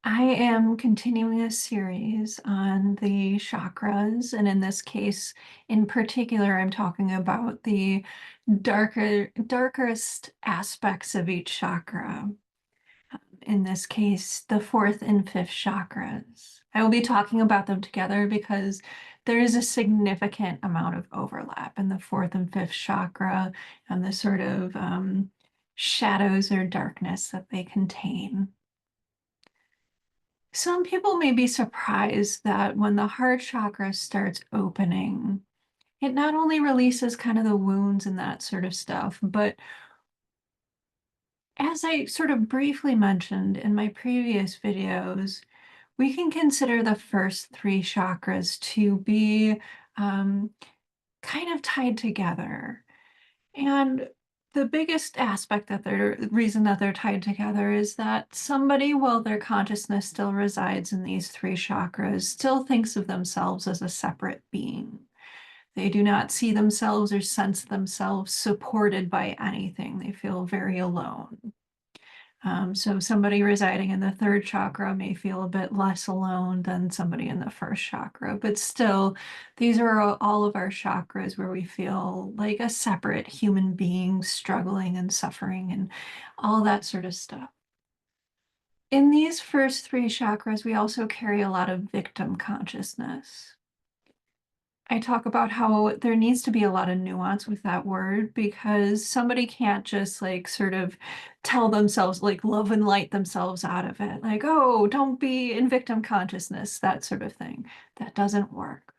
I am continuing a series on the chakras, and in this case, in particular, I'm talking about the darkest aspects of each chakra. In this case, the fourth and fifth chakras. I will be talking about them together because there is a significant amount of overlap in the fourth and fifth chakra and the sort of shadows or darkness that they contain. Some people may be surprised that when the heart chakra starts opening, it not only releases kind of the wounds and that sort of stuff, but as I sort of briefly mentioned in my previous videos, we can consider the first three chakras to be um, kind of tied together. And the biggest aspect that reason that they're tied together is that somebody, while their consciousness still resides in these three chakras, still thinks of themselves as a separate being. They do not see themselves or sense themselves supported by anything. They feel very alone. So somebody residing in the third chakra may feel a bit less alone than somebody in the first chakra, but still, these are all of our chakras where we feel like a separate human being struggling and suffering and all that sort of stuff. In these first three chakras, we also carry a lot of victim consciousness. I talk about how there needs to be a lot of nuance with that word because somebody can't just like sort of tell themselves, like love and light themselves out of it. Like, oh, don't be in victim consciousness, that sort of thing. That doesn't work.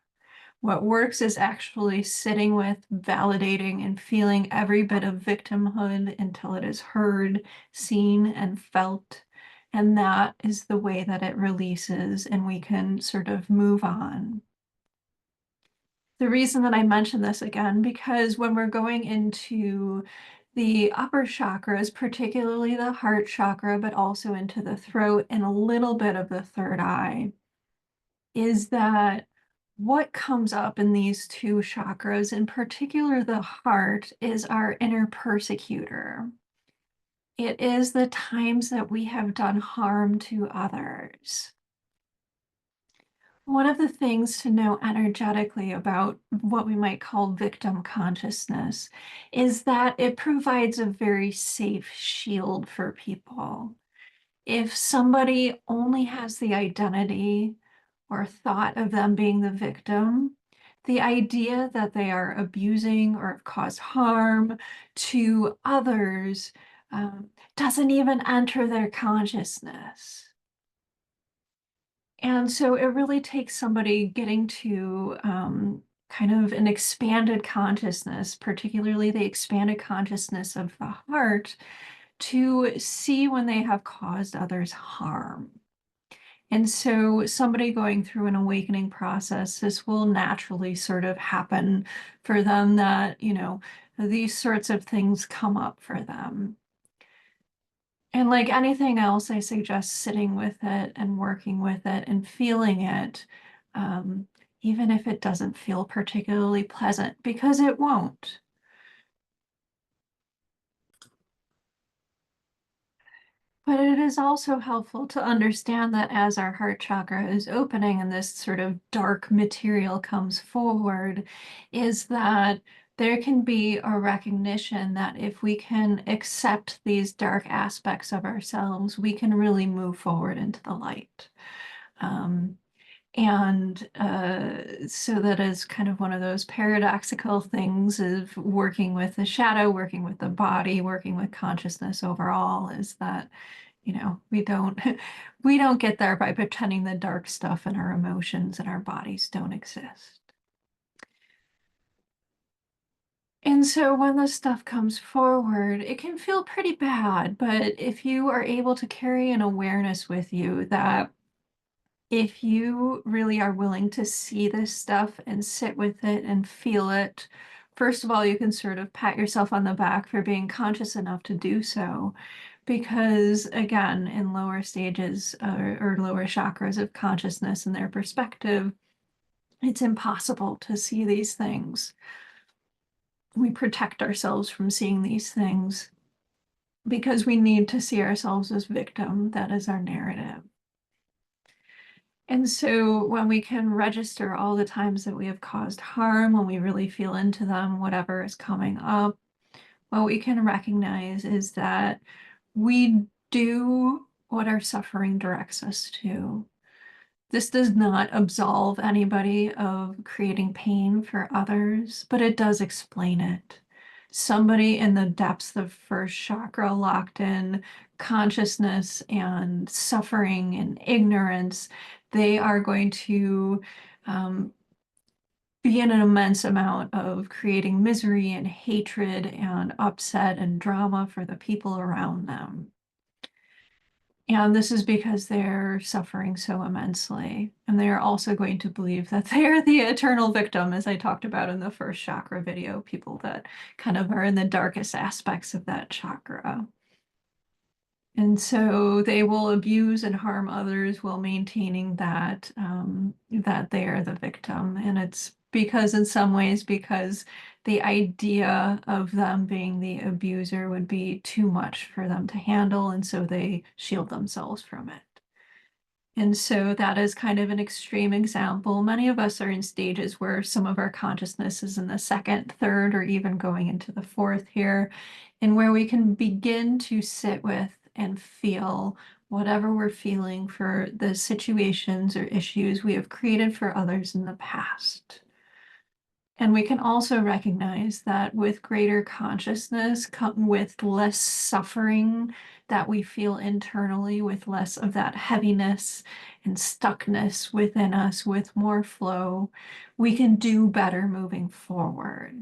What works is actually sitting with, validating, and feeling every bit of victimhood until it is heard, seen, and felt. And that is the way that it releases, and we can sort of move on. The reason that I mention this again, because when we're going into the upper chakras, particularly the heart chakra, but also into the throat and a little bit of the third eye, is that what comes up in these two chakras, in particular the heart, is our inner persecutor. It is the times that we have done harm to others. One of the things to know energetically about what we might call victim consciousness is that it provides a very safe shield for people. If somebody only has the identity or thought of them being the victim, the idea that they are abusing or have caused harm to others doesn't even enter their consciousness. And so it really takes somebody getting to kind of an expanded consciousness, particularly the expanded consciousness of the heart, to see when they have caused others harm. And so somebody going through an awakening process, this will naturally sort of happen for them that, these sorts of things come up for them. And like anything else, I suggest sitting with it and working with it and feeling it, um, even if it doesn't feel particularly pleasant, because it won't. But it is also helpful to understand that as our heart chakra is opening and this sort of dark material comes forward, is that there can be a recognition that if we can accept these dark aspects of ourselves, we can really move forward into the light. Um, and so that is kind of one of those paradoxical things of working with the shadow, working with the body, working with consciousness overall, is that, we don't we don't get there by pretending the dark stuff in our emotions and our bodies don't exist. And so when this stuff comes forward, it can feel pretty bad, but if you are able to carry an awareness with you that if you really are willing to see this stuff and sit with it and feel it, first of all, you can sort of pat yourself on the back for being conscious enough to do so. Because again, in lower stages or lower chakras of consciousness and their perspective, it's impossible to see these things. We protect ourselves from seeing these things because we need to see ourselves as victim. That is our narrative. And so when we can register all the times that we have caused harm, when we really feel into them, whatever is coming up, what we can recognize is that we do what our suffering directs us to. This does not absolve anybody of creating pain for others, but it does explain it. Somebody in the depths of first chakra locked in consciousness and suffering and ignorance, they are going to be in an immense amount of creating misery and hatred and upset and drama for the people around them. And this is because they're suffering so immensely. And they are also going to believe that they are the eternal victim, as I talked about in the first chakra video, people that kind of are in the darkest aspects of that chakra. And so they will abuse and harm others while maintaining that they are the victim. And it's because in some ways, because the idea of them being the abuser would be too much for them to handle, and so they shield themselves from it. And so that is kind of an extreme example. Many of us are in stages where some of our consciousness is in the second, third, or even going into the fourth here, and where we can begin to sit with and feel whatever we're feeling for the situations or issues we have created for others in the past. And we can also recognize that with greater consciousness, come with less suffering that we feel internally, with less of that heaviness and stuckness within us, with more flow, we can do better moving forward.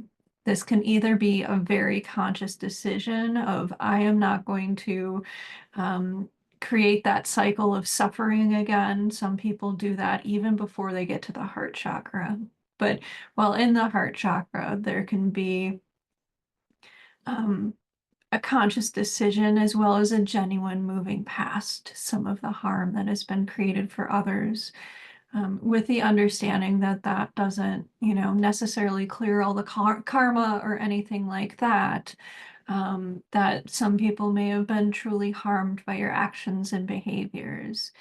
This can either be a very conscious decision of, I am not going to create that cycle of suffering again. Some people do that even before they get to the heart chakra. But while in the heart chakra, there can be um, a conscious decision as well as a genuine moving past some of the harm that has been created for others, with the understanding that that doesn't, necessarily clear all the karma or anything like that. That some people may have been truly harmed by your actions and behaviors.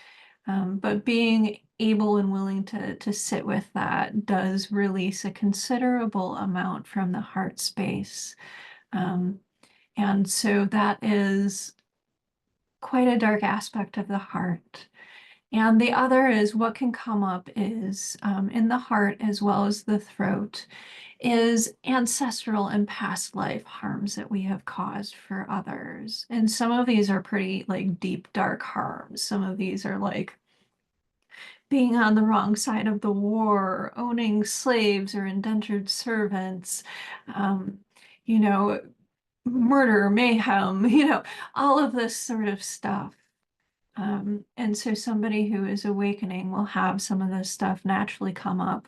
But being able and willing to sit with that does release a considerable amount from the heart space. Um, and so that is quite a dark aspect of the heart. And the other is what can come up is in the heart as well as the throat is ancestral and past life harms that we have caused for others. And some of these are pretty like deep, dark harms. Some of these are like being on the wrong side of the war, owning slaves or indentured servants, um, you know, murder, mayhem, all of this sort of stuff. And so somebody who is awakening will have some of this stuff naturally come up.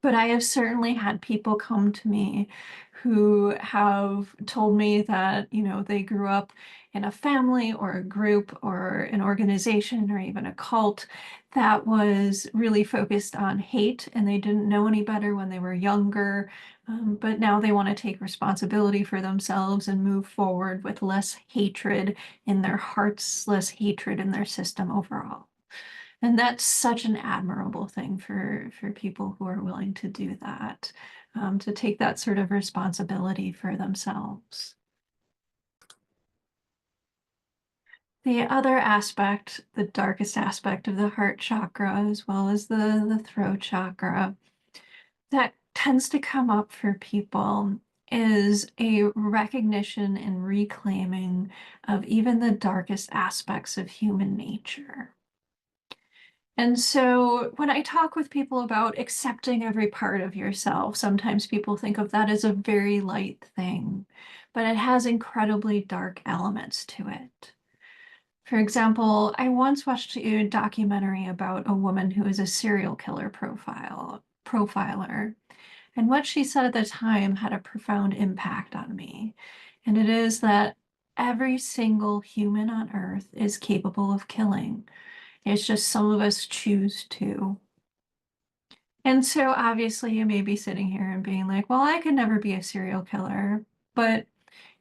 But I have certainly had people come to me who have told me that, they grew up in a family or a group or an organization or even a cult that was really focused on hate, and they didn't know any better when they were younger. But now they want to take responsibility for themselves and move forward with less hatred in their hearts, less hatred in their system overall. And that's such an admirable thing for people who are willing to do that, to take that sort of responsibility for themselves. The other aspect, the darkest aspect of the heart chakra, as well as the throat chakra, that tends to come up for people is a recognition and reclaiming of even the darkest aspects of human nature. And so when I talk with people about accepting every part of yourself, sometimes people think of that as a very light thing, but it has incredibly dark elements to it. For example, I once watched a documentary about a woman who is a serial killer profiler, and what she said at the time had a profound impact on me. And it is that every single human on earth is capable of killing. It's just some of us choose to. And so obviously you may be sitting here and being like, well, I could never be a serial killer. But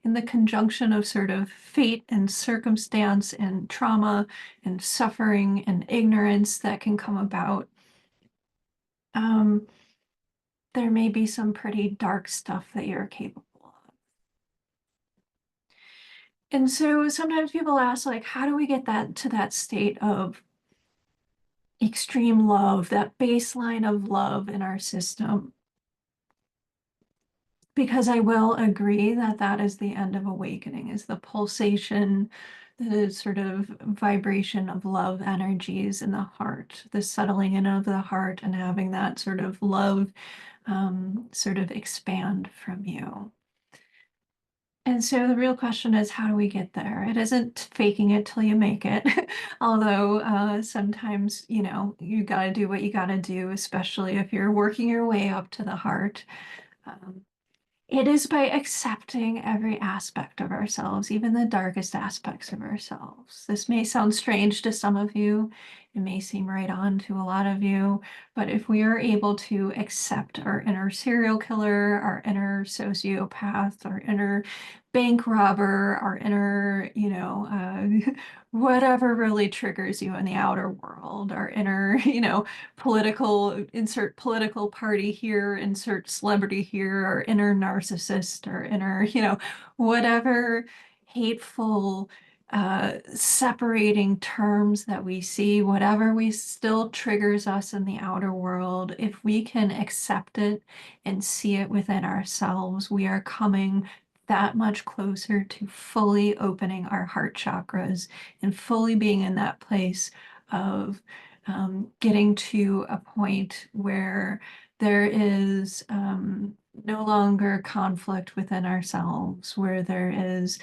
in the conjunction of sort of fate and circumstance and trauma and suffering and ignorance that can come about, um, there may be some pretty dark stuff that you're capable of. And so sometimes people ask, like, how do we get that to that state of extreme love, that baseline of love in our system? Because I will agree that that is the end of awakening, is the pulsation, the sort of vibration of love energies in the heart, the settling in of the heart and having that sort of love sort of expand from you. And so the real question is, how do we get there? It isn't faking it till you make it. Although sometimes, you got to do what you got to do, especially if you're working your way up to the heart. Um, it is by accepting every aspect of ourselves, even the darkest aspects of ourselves. This may sound strange to some of you. It may seem right on to a lot of you. But if we are able to accept our inner serial killer, our inner sociopath, our inner bank robber, our inner, whatever really triggers you in the outer world, our inner, insert political party here, insert celebrity here, our inner narcissist, our inner, whatever hateful separating terms that we see, whatever we still triggers us in the outer world, if we can accept it and see it within ourselves, we are coming that much closer to fully opening our heart chakras and fully being in that place of getting to a point where there is no longer conflict within ourselves, where there is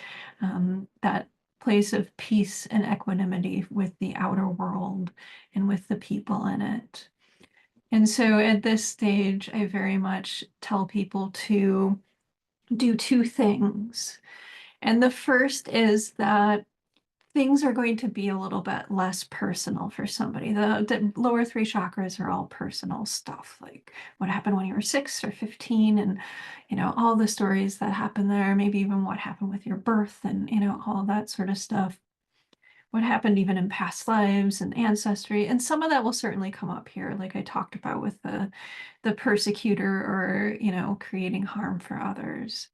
that place of peace and equanimity with the outer world and with the people in it. And so at this stage, I very much tell people to do two things. And the first is that things are going to be a little bit less personal for somebody. The lower three chakras are all personal stuff, like what happened when you were 6 or 15, and all the stories that happen there, maybe even what happened with your birth, and all that sort of stuff. What happened even in past lives and ancestry, and some of that will certainly come up here, like I talked about with the persecutor or creating harm for others.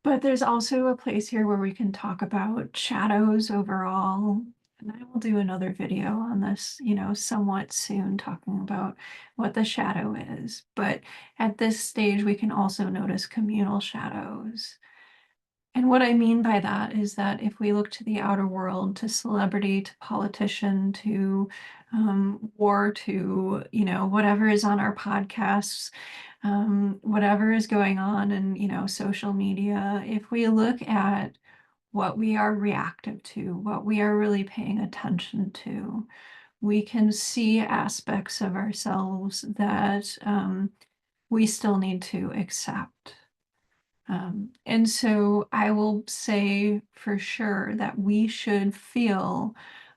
But there's also a place here where we can talk about shadows overall. And I will do another video on this, somewhat soon, talking about what the shadow is. But at this stage, we can also notice communal shadows. And what I mean by that is that if we look to the outer world, to celebrity, to politician, to war, to, whatever is on our podcasts, whatever is going on in, social media, if we look at what we are reactive to, what we are really paying attention to, we can see aspects of ourselves that we still need to accept. And so I will say for sure that we should feel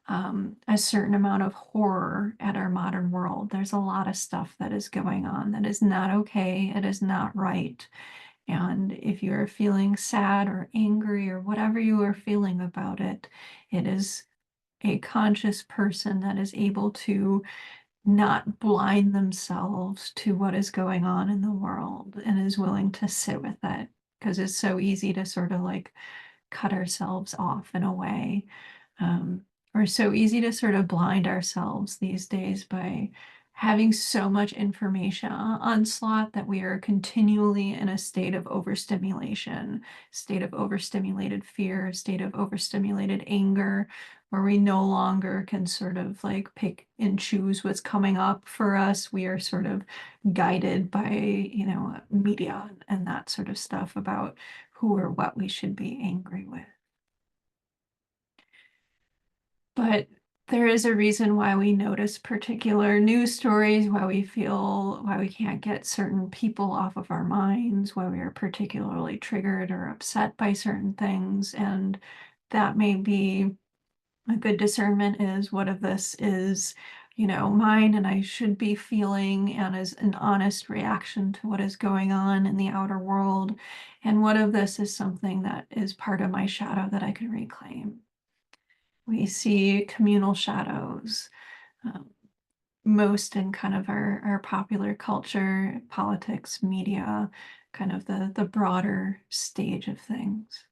a certain amount of horror at our modern world. There's a lot of stuff that is going on that is not okay. It is not right. And if you're feeling sad or angry or whatever you are feeling about it, it is a conscious person that is able to not blind themselves to what is going on in the world and is willing to sit with it, because it's so easy to sort of like cut ourselves off in a way, um, or so easy to sort of blind ourselves these days by having so much information onslaught that we are continually in a state of overstimulation, state of overstimulated fear, state of overstimulated anger, where we no longer can sort of like pick and choose what's coming up for us. We are sort of guided by, media and that sort of stuff about who or what we should be angry with. But there is a reason why we notice particular news stories, why we can't get certain people off of our minds, why we are particularly triggered or upset by certain things. And that may be a good discernment is what of this is mine, and I should be feeling, and is an honest reaction to what is going on in the outer world. And what of this is something that is part of my shadow that I can reclaim? We see communal shadows, um, most in kind of our popular culture, politics, media, kind of the broader stage of things.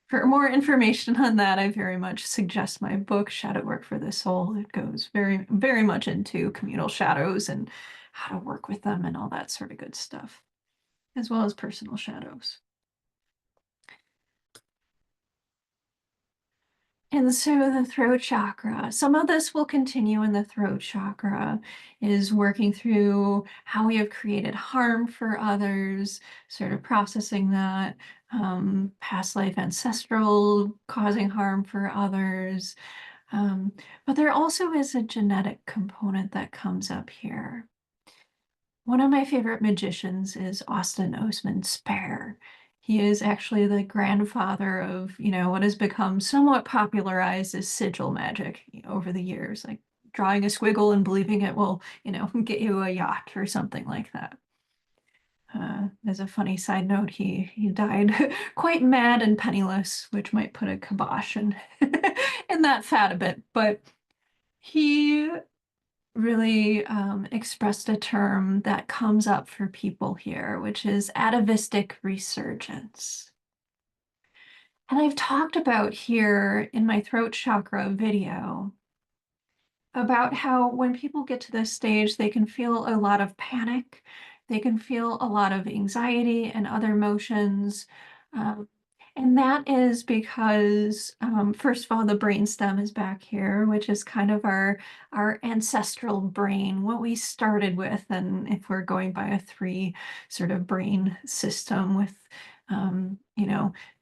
For more information on that, I very much suggest my book, Shadow Work for the Soul. It goes very, very much into communal shadows and how to work with them and all that sort of good stuff, as well as personal shadows. And so the throat chakra, some of this will continue in the throat chakra, is working through how we have created harm for others, sort of processing that, past life ancestral, causing harm for others. Um, but there also is a genetic component that comes up here. One of my favorite magicians is Austin Osman Spare. He is actually the grandfather of, what has become somewhat popularized as sigil magic over the years, like drawing a squiggle and believing it will, get you a yacht or something like that. As a funny side note, he died quite mad and penniless, which might put a kibosh in, in that fad a bit. But he really expressed a term that comes up for people here, which is atavistic resurgence. And I've talked about here in my throat chakra video about how when people get to this stage, they can feel a lot of panic, they can feel a lot of anxiety and other emotions. Um, and that is because, first of all, the brainstem is back here, which is kind of our ancestral brain, what we started with. And if we're going by a three sort of brain system with, the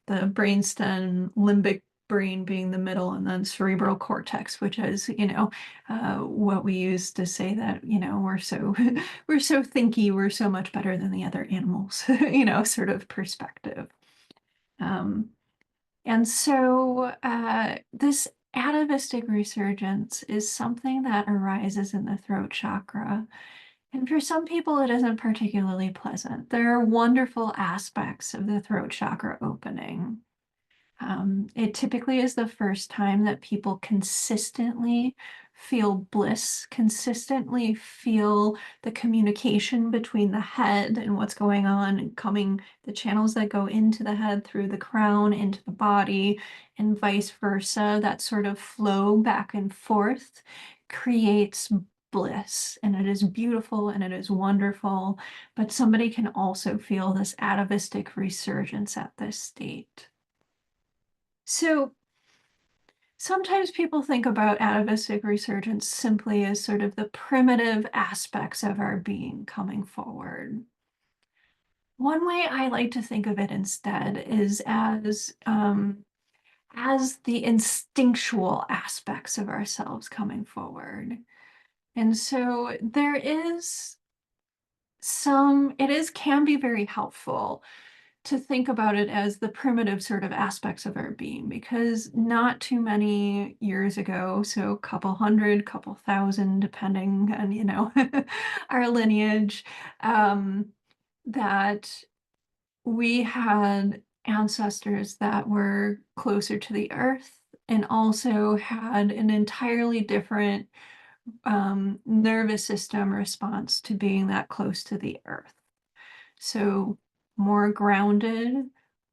brainstem, limbic brain being the middle, and then cerebral cortex, which is, what we use to say that, we're so we're so thinky, we're so much better than the other animals, sort of perspective. Um, and so this atavistic resurgence is something that arises in the throat chakra. And for some people, it isn't particularly pleasant. There are wonderful aspects of the throat chakra opening. It typically is the first time that people consistently feel bliss, consistently feel the communication between the head and what's going on and coming, the channels that go into the head through the crown into the body, and vice versa. That sort of flow back and forth creates bliss, and it is beautiful and it is wonderful. But somebody can also feel this atavistic resurgence at this state. So sometimes people think about atavistic resurgence simply as sort of the primitive aspects of our being coming forward. One way I like to think of it instead is as the instinctual aspects of ourselves coming forward. And so there is can be very helpful to think about it as the primitive sort of aspects of our being, because not too many years ago, so a couple hundred, couple thousand, depending on, our lineage, that we had ancestors that were closer to the earth and also had an entirely different nervous system response to being that close to the earth. So more grounded,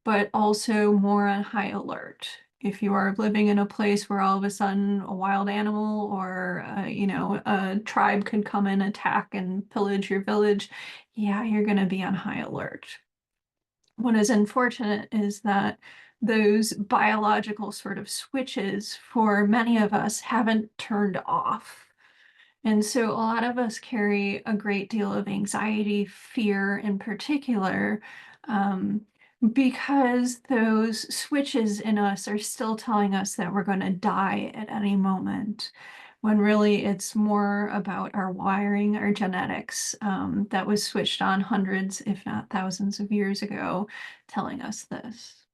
but also more on high alert. If you are living in a place where all of a sudden a wild animal or a tribe could come and attack and pillage your village, yeah, you're going to be on high alert. What is unfortunate is that those biological sort of switches for many of us haven't turned off. And so a lot of us carry a great deal of anxiety, fear in particular, um, because those switches in us are still telling us that we're going to die at any moment, when really it's more about our wiring, our genetics, that was switched on hundreds, if not thousands of years ago, telling us this.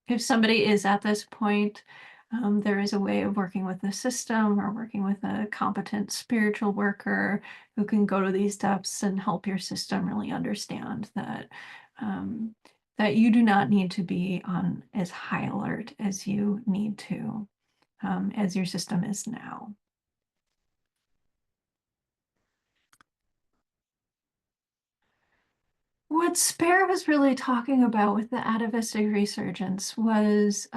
If somebody is at this point, There is a way of working with the system or working with a competent spiritual worker who can go to these depths and help your system really understand um, that you do not need to be on as high alert as you need to, as your system is now. What Spare was really talking about with the atavistic resurgence was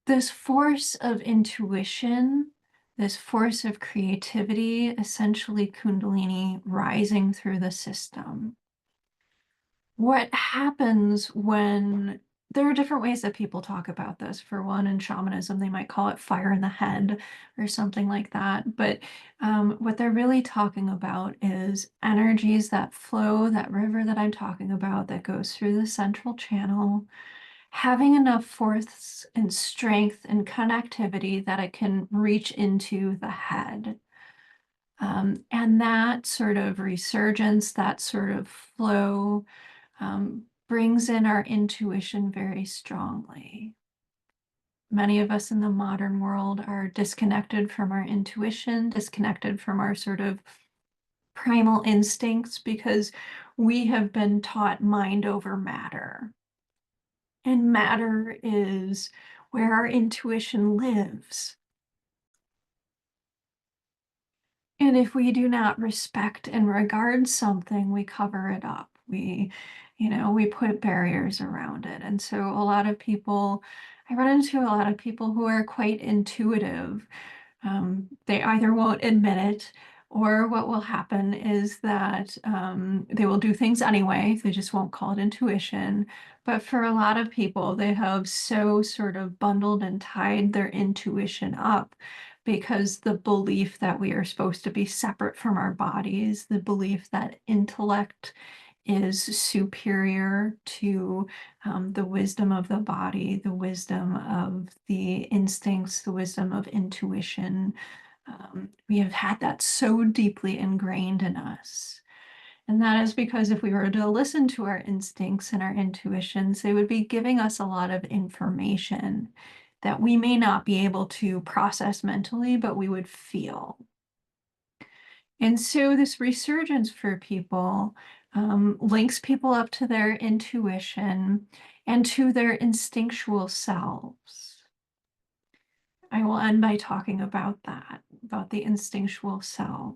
this force of intuition, this force of creativity, essentially Kundalini rising through the system. What happens when there are different ways that people talk about this. For one, in shamanism, they might call it fire in the head or something like that. But what they're really talking about is energies that flow, that river that I'm talking about that goes through the central channel, having enough force and strength and connectivity that it can reach into the head. And that sort of resurgence, that sort of flow, brings in our intuition very strongly. Many of us in the modern world are disconnected from our intuition, disconnected from our sort of primal instincts because we have been taught mind over matter. And matter is where our intuition lives. And if we do not respect and regard something, we cover it up. We put barriers around it. And so I run into a lot of people who are quite intuitive. They either won't admit it, or what will happen is that they will do things anyway. They just won't call it intuition. But for a lot of people, they have so sort of bundled and tied their intuition up because the belief that we are supposed to be separate from our bodies, the belief that intellect is superior to the wisdom of the body, the wisdom of the instincts, the wisdom of intuition. We have had that so deeply ingrained in us. And that is because if we were to listen to our instincts and our intuitions, they would be giving us a lot of information that we may not be able to process mentally, but we would feel. And so this resurgence for people links people up to their intuition and to their instinctual selves. I will end by talking about that, about the instinctual self.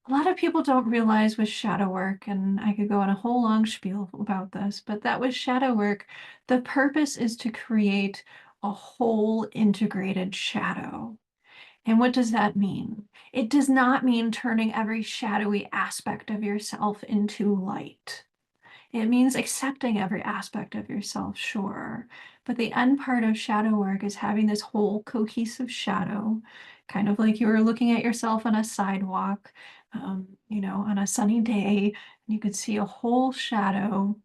A lot of people don't realize with shadow work, and I could go on a whole long spiel about this, but that with shadow work, the purpose is to create a whole integrated shadow. And what does that mean? It does not mean turning every shadowy aspect of yourself into light. It means accepting every aspect of yourself, sure. But the end part of shadow work is having this whole cohesive shadow, kind of like you were looking at yourself on a sidewalk, on a sunny day, and you could see a whole shadow.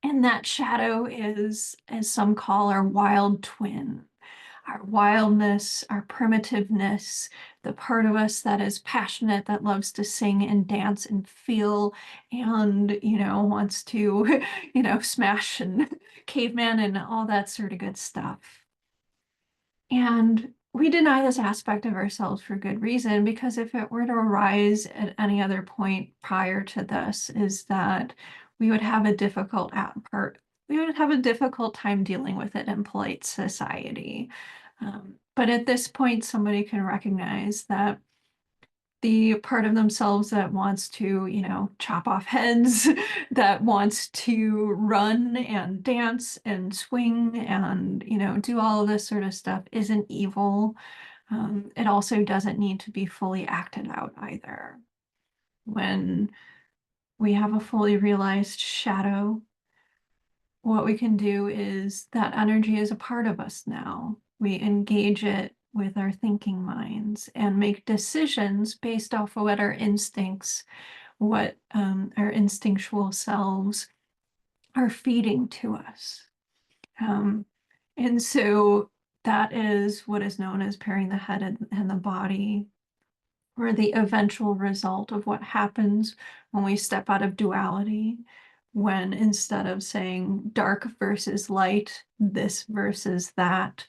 And that shadow is, as some call, our wild twin, our wildness, our primitiveness, the part of us that is passionate, that loves to sing and dance and feel and, wants to, smash and caveman and all that sort of good stuff. And we deny this aspect of ourselves for good reason, because if it were to arise at any other point prior to this, is that we would have a we would have a difficult time dealing with it in polite society. But at this point, somebody can recognize that the part of themselves that wants to, chop off heads, that wants to run and dance and swing and, do all of this sort of stuff isn't evil. It also doesn't need to be fully acted out either. When we have a fully realized shadow, what we can do is that energy is a part of us now. We engage it with our thinking minds and make decisions based off of what our instincts, what our instinctual selves are feeding to us. Um, and so that is what is known as pairing the head and the body, or the eventual result of what happens when we step out of duality, when instead of saying dark versus light, this versus that,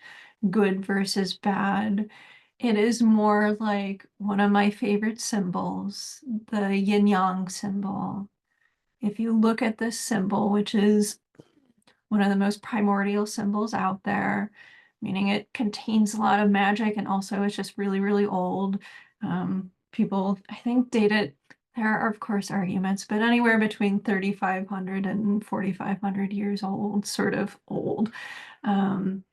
good versus bad, it is more like one of my favorite symbols, the yin yang symbol. If you look at this symbol, which is one of the most primordial symbols out there, meaning it contains a lot of magic and also it's just really, really old. People, I think, date it. There are, of course, arguments, but anywhere between 3,500 and 4,500 years old, sort of old. Um,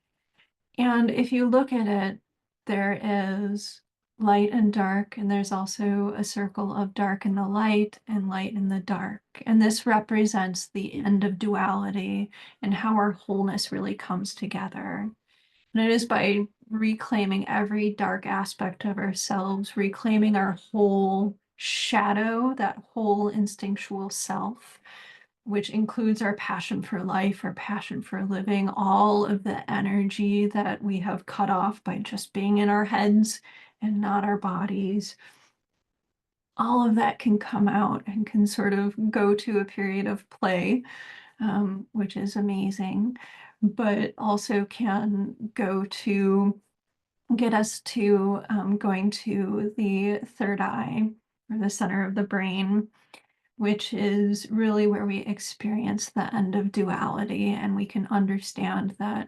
and if you look at it, there is light and dark, and there's also a circle of dark in the light and light in the dark. And this represents the end of duality and how our wholeness really comes together. And it is by reclaiming every dark aspect of ourselves, reclaiming our whole shadow, that whole instinctual self, which includes our passion for life, our passion for living, all of the energy that we have cut off by just being in our heads and not our bodies. All of that can come out and can sort of go to a period of play, which is amazing, but also can go to get us to going to the third eye or the center of the brain, which is really where we experience the end of duality and we can understand that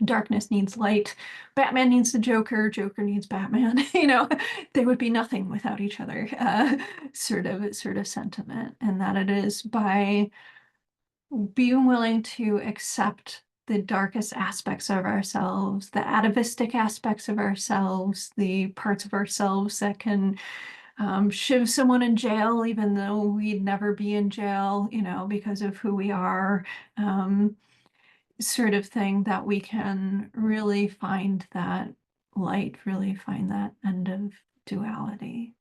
darkness needs light, Batman needs the Joker, Joker needs Batman. They would be nothing without each other, sort of sentiment. And that it is by being willing to accept the darkest aspects of ourselves, the atavistic aspects of ourselves, the parts of ourselves that can shiv someone in jail, even though we'd never be in jail, because of who we are, sort of thing, that we can really find that light, really find that end of duality.